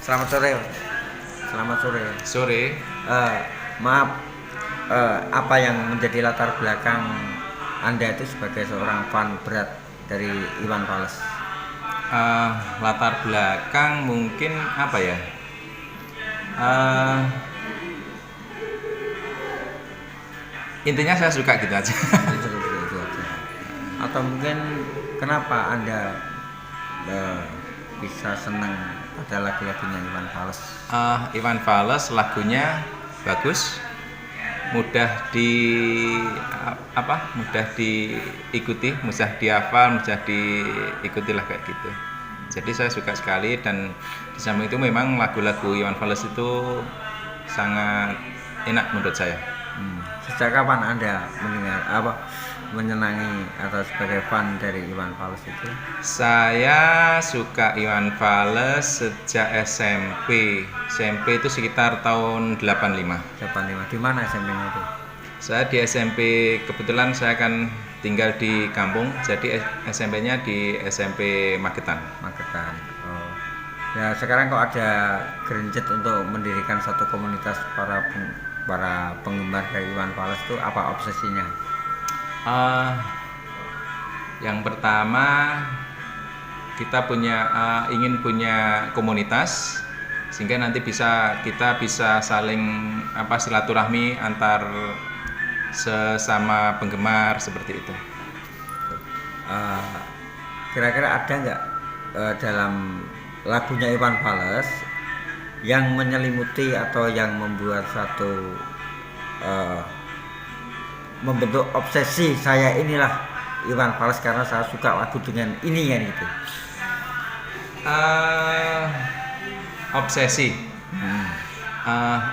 Selamat sore. Selamat sore. Sore. Eh, maaf, apa yang menjadi latar belakang Anda itu sebagai seorang fan berat dari Iwan Fals? Latar belakang mungkin apa ya? Eh, Intinya saya suka gitu aja. Itu aja. Atau mungkin kenapa Anda bisa senang pada lagu-lagunya Iwan Fals? Iwan Fals lagunya bagus, mudah diikuti, mudah dihafal, mudah diikuti lah kayak gitu. Jadi saya suka sekali, dan di samping itu memang lagu-lagu Iwan Fals itu sangat enak menurut saya. Sejak kapan Anda menyenangi atau sebagai fan dari Iwan Fals itu? Saya suka Iwan Fals sejak SMP. SMP itu sekitar tahun 85. 85. Di mana SMP-nya itu? Saya di SMP, kebetulan saya kan tinggal di kampung, jadi SMP-nya di SMP Magetan. Magetan. Oh. Ya, sekarang kok ada gerencet untuk mendirikan satu komunitas para penggemar dari Iwan Fals itu, apa obsesinya? Yang pertama, kita ingin punya komunitas sehingga nanti kita bisa saling silaturahmi antar sesama penggemar seperti itu. Kira-kira ada nggak dalam lagunya Iwan Fals yang menyelimuti atau yang membuat satu membentuk obsesi, saya inilah Iwan Fals karena saya suka lagu dengan ini kan gitu? Obsesi.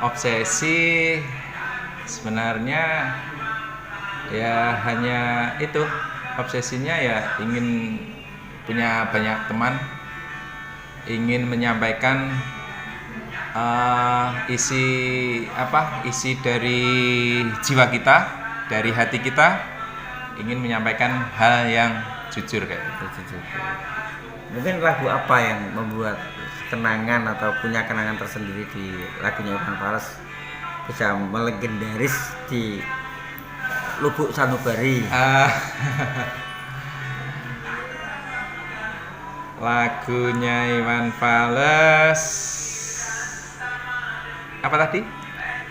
Obsesi sebenarnya ya hanya itu, obsesinya ya ingin punya banyak teman, ingin menyampaikan isi dari jiwa kita, dari hati kita, ingin menyampaikan hal yang jujur kayak gitu. Mungkin lagu apa yang membuat kenangan atau punya kenangan tersendiri di lagunya Iwan Fals bisa melegendaris di Lubuk Sanubari? Lagunya Iwan Fals apa tadi?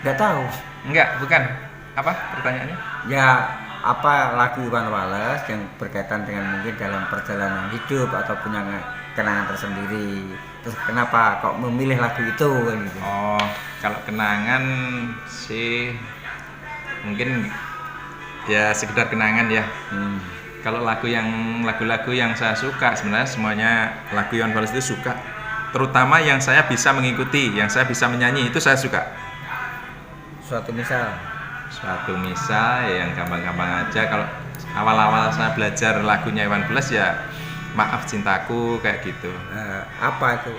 Nggak tahu. Enggak, bukan. Apa pertanyaannya? Ya, apa lagu Iwan Fals yang berkaitan dengan mungkin dalam perjalanan hidup atau punya kenangan tersendiri, terus kenapa kok memilih lagu itu kan gitu? Oh, kalau kenangan sih mungkin ya sekedar kenangan ya. Kalau lagu-lagu yang saya suka, sebenarnya semuanya lagu Iwan Fals itu suka, terutama yang saya bisa mengikuti, yang saya bisa menyanyi, itu saya suka. Suatu misal Yang gampang-gampang aja. Kalau awal-awal saya belajar lagunya Iwan Fals ya Maaf Cintaku kayak gitu. Apa itu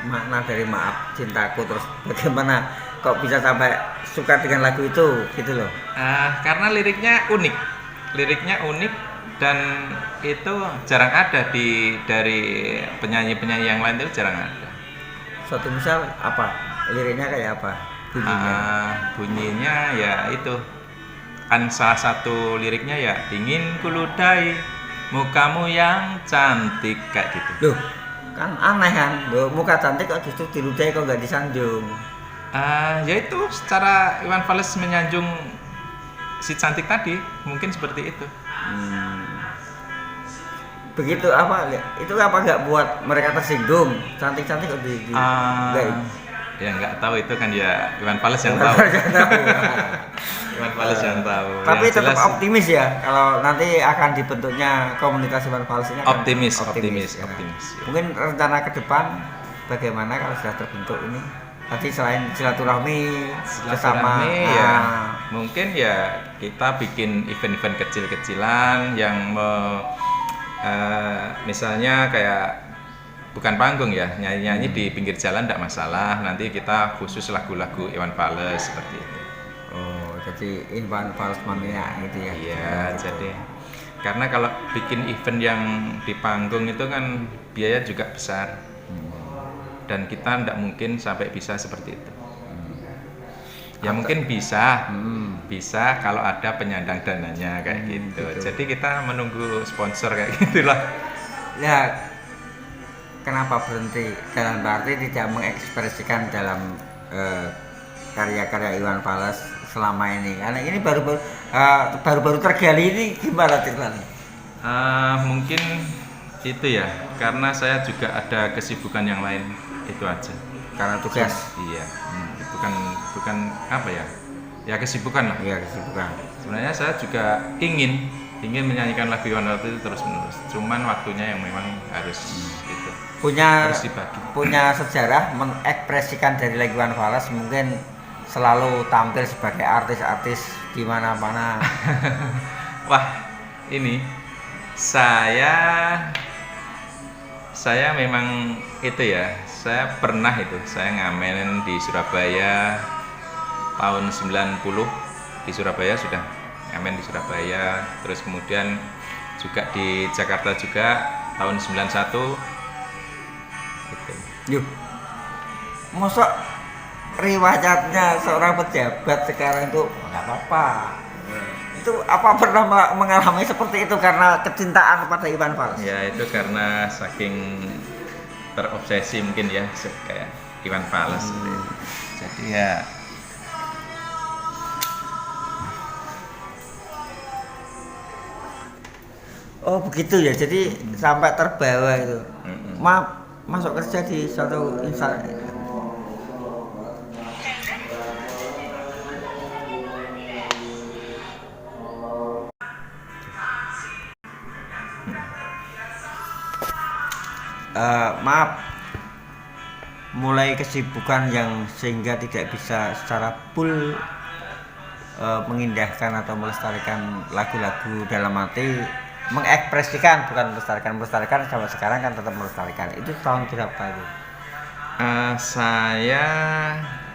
makna dari Maaf Cintaku, terus bagaimana kok bisa sampai suka dengan lagu itu gitu loh? Karena liriknya unik dan itu jarang ada dari penyanyi-penyanyi yang lain, itu jarang ada. Suatu misal apa? Liriknya kayak apa? Bunyinya ya itu kan, salah satu liriknya ya ingin kuludahi mukamu yang cantik kayak gitu. Loh, kan aneh kan? Loh, muka cantik kok justru diludahi, kok nggak disanjung? Ya itu secara Iwan Fals menyanjung si cantik tadi, mungkin seperti itu. Begitu apa? Itu apa nggak buat mereka tersinggung? Cantik-cantik kok Ya nggak tahu, itu kan ya Iwan Fals yang tahu. Iwan Fals yang tahu. Tapi yang tetap jelas, optimis ya kalau nanti akan dibentuknya komunitas Iwan Fals ini. Optimis. Mungkin rencana ke depan bagaimana kalau sudah terbentuk ini? Nanti selain silaturahmi bersama, ya mungkin ya kita bikin event-event kecil-kecilan yang misalnya kayak bukan panggung ya, nyanyi-nyanyi di pinggir jalan tidak masalah. Nanti kita khusus lagu-lagu Iwan Fals seperti itu. Oh, jadi Iwan Fals mania gitu ya? Iya, jadi karena kalau bikin event yang di panggung itu kan biaya juga besar. dan kita tidak mungkin sampai bisa seperti itu. Ya mungkin bisa kalau ada penyandang dananya kayak gitu. Jadi kita menunggu sponsor kayak gitulah. Ya, kenapa berhenti dalam arti tidak mengekspresikan dalam karya-karya Iwan Fals selama ini? Karena ini baru-baru tergali ini gimana ceritanya? Mungkin itu ya, karena saya juga ada kesibukan yang lain, itu aja. Karena tugas. Iya. Bukan apa ya? Ya kesibukan lah. Iya, kesibukan. Sebenarnya saya juga ingin menyanyikan lagu Iwan Fals itu terus-menerus. Cuman waktunya yang memang harus itu. Harus dibagi. Punya sejarah mengekspresikan dari lagu Iwan Fals, mungkin selalu tampil sebagai artis-artis di mana-mana. Wah, ini saya memang itu ya. Saya pernah itu, saya ngamen di Surabaya tahun 90. Di Surabaya sudah ngamen di Surabaya, terus kemudian juga di Jakarta juga tahun 91 gitu. Yuk, masa riwayatnya seorang pejabat sekarang itu nggak apa-apa. Itu apa pernah mengalami seperti itu karena kecintaan kepada Iwan Fals? Ya itu karena saking terobsesi mungkin ya kayak Iwan Fals. Jadi ya oh begitu ya, jadi sampai terbawa itu. Maaf, masuk kerja di suatu instansi. Maaf, mulai kesibukan yang sehingga tidak bisa secara full mengindahkan atau melestarikan lagu-lagu, dalam arti mengekspresikan, bukan melestarikan sampai sekarang kan tetap melestarikan. Itu tahun berapa itu? Saya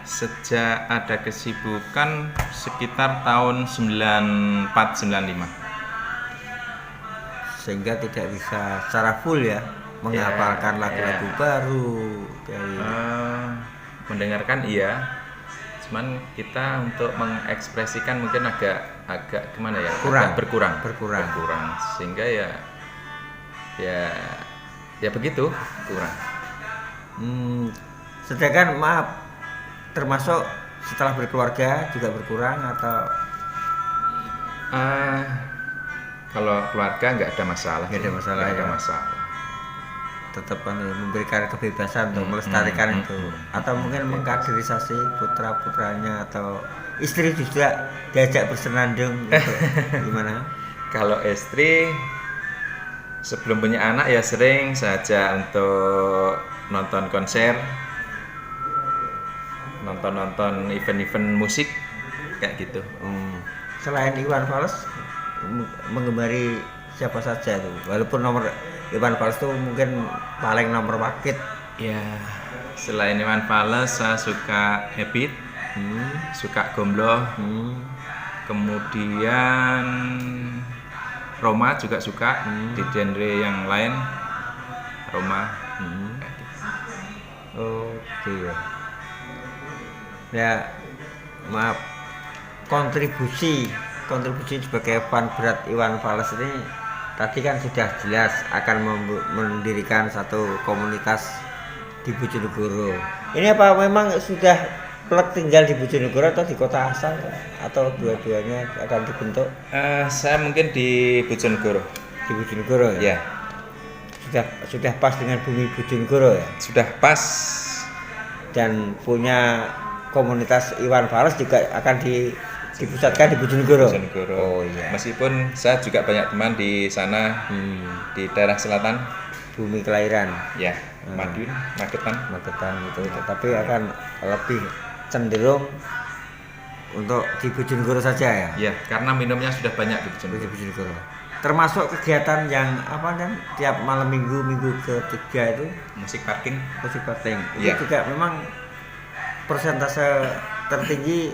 sejak ada kesibukan sekitar tahun 94-95. Sehingga tidak bisa secara full ya menghafalkan lagu-lagu baru dari mendengarkan iya, cuman kita untuk mengekspresikan mungkin agak gimana ya, berkurang sehingga ya begitu kurang. Sedangkan maaf, termasuk setelah berkeluarga juga berkurang atau kalau keluarga nggak ada masalah, tetap memberikan kebebasan untuk melestarikan itu, atau mungkin mengkaderisasi putra-putranya atau istri juga diajak bersenandung gitu. Gimana? Kalau istri sebelum punya anak ya sering saja untuk nonton konser, nonton event-event musik kayak gitu. Selain Iwan Fals, menggemari siapa saja tuh? Walaupun nomor Iwan Fals tuh mungkin paling nomor wakit. Ya, selain Iwan Fals saya suka Habit, suka Gombloh, kemudian Roma juga suka, di genre yang lain Roma. Oke ya. Ya, maaf, kontribusi sebagai fan berat Iwan Fals ini tadi kan sudah jelas akan mendirikan satu komunitas di Bojonegoro. Ini apa memang sudah plek tinggal di Bojonegoro atau di kota asal atau dua-duanya akan dibentuk? Saya mungkin di Bojonegoro. Di Bojonegoro ya? Sudah pas dengan bumi Bojonegoro ya? Sudah pas. Dan punya komunitas Iwan Fals juga akan dipusatkan di Bojonegoro. Oh iya. Meskipun saya juga banyak teman di sana, di daerah selatan, bumi kelahiran. Ya, Magetan itu. Tapi akan lebih cenderung untuk di Bojonegoro saja ya. Ya, karena minumnya sudah banyak di Bojonegoro. Termasuk kegiatan yang apa kan tiap malam minggu ketiga itu musik parking. Itu juga memang persentase tertinggi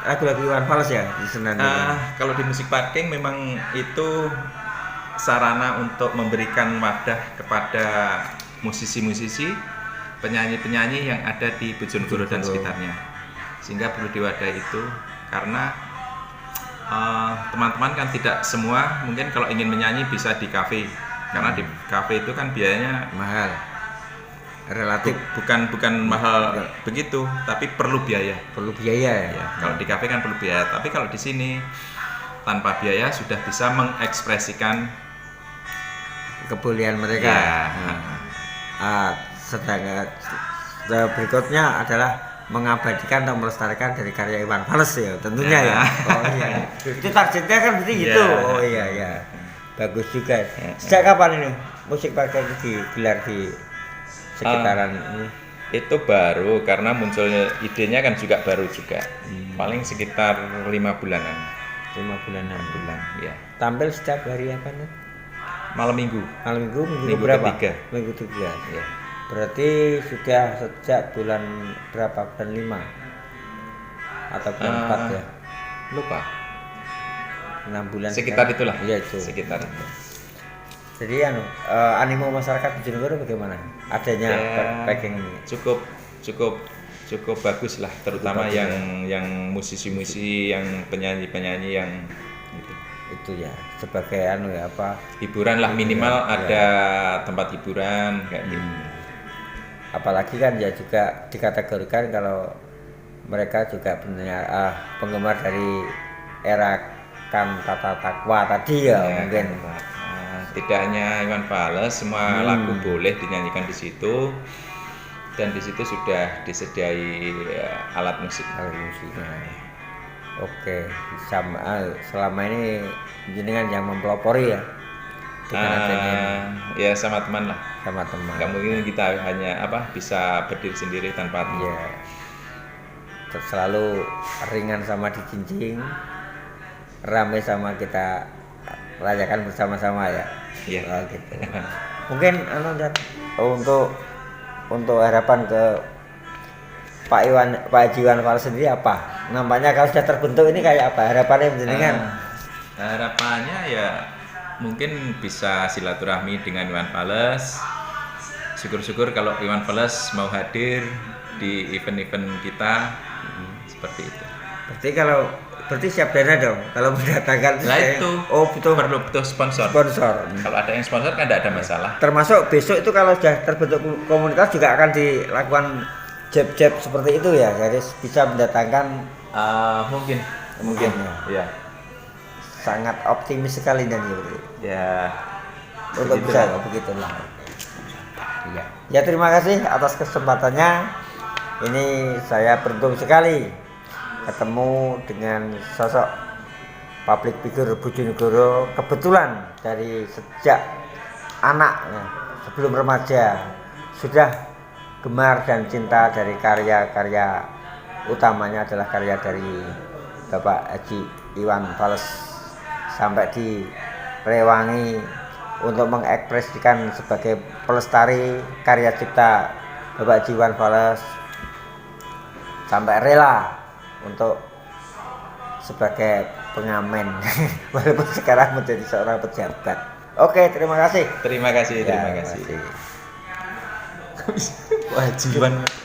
lagu-lagu Iwan Fals ya di Senandung. Kalau di musik parking memang itu sarana untuk memberikan wadah kepada musisi-musisi penyanyi-penyanyi yang ada di Bojonegoro dan sekitarnya, sehingga perlu diwadahi itu karena teman-teman kan tidak semua mungkin kalau ingin menyanyi bisa di kafe, karena di kafe itu kan biayanya Mahal. Relatif bukan mahal begitu, tapi perlu biaya. perlu biaya ya. Ya, kalau di kafe kan perlu biaya, tapi kalau di sini tanpa biaya sudah bisa mengekspresikan Kebolehan mereka. ya. Sedangkan berikutnya adalah mengabadikan atau melestarikan dari karya Iwan Fals ya tentunya ya. Ya. Oh iya. Itu targetnya kan berarti Ya. gitu. Oh iya ya. Bagus juga. Sejak kapan ini musik pakai itu digelar di sekitaran ini? Itu baru karena munculnya idenya kan juga baru juga. Paling sekitar 5 bulanan. 5 bulan 6 bulan. Ya. Tampil setiap hari apa nih? Malam minggu. Malam minggu Minggu berapa? ketiga. Minggu 3. Ya. Berarti sudah sejak bulan berapa? Bulan 5 atau bulan 4 ya? Lupa. 6 bulan Sekitar sekarang. itulah. Iya itu. Sekitar itu. Jadi animo masyarakat Bojonegoro bagaimana? Adanya packing ini. Cukup bagus lah, terutama Cukup yang musisi-musisi, yang penyanyi-penyanyi yang gitu. Itu ya sebagai Hiburan lah, minimal Ya. ada tempat hiburan kayak gitu. Apalagi kan ya juga dikategorikan kalau mereka juga benar penggemar dari era kantata takwa tadi ya, Ya, mungkin. Tidak hanya Iwan Fals, semua lagu boleh dinyanyikan di situ, dan di situ sudah disediai alat musik. Alat musiknya. Oke, selama ini jenengan yang mempelopori ya dengan adanya ini, Ya sama teman lah. sama teman. Nggak mungkin kita hanya bisa berdiri sendiri tanpa teman. Iya. Selalu ringan sama dijinjing, rame sama kita rayakan bersama-sama ya. Iya. Oh, gitu. Mungkin untuk harapan ke Pak Haji Iwan Fals sendiri apa? Nampaknya kalau sudah terbentuk ini kayak apa? Harapannya jenengan? Harapannya ya mungkin bisa silaturahmi dengan Iwan Fals. Syukur-syukur kalau Iwan Fals mau hadir di event-event kita seperti itu. Berarti siap dana dong kalau mendatangkan. Nah itu butuh sponsor. Kalau ada yang sponsor kan tidak ada masalah. Termasuk besok itu kalau sudah terbentuk komunitas juga akan dilakukan jab seperti itu ya, jadi bisa mendatangkan. Mungkin ya. ya. Sangat optimis sekali dan seperti itu. Ya. Untuk bisa begitulah. Iya. Ya terima kasih atas kesempatannya. Ini saya beruntung sekali ketemu dengan sosok public figure Bojonegoro, kebetulan dari sejak anak sebelum remaja sudah gemar dan cinta dari karya-karya, utamanya adalah karya dari Bapak Haji Iwan Fals, sampai direwangi untuk mengekspresikan sebagai pelestari karya cipta Bapak Haji Iwan Fals, sampai rela untuk sebagai pengamen walaupun sekarang menjadi seorang pejabat. Oke, terima kasih. Terima kasih. Ya, Wajiban.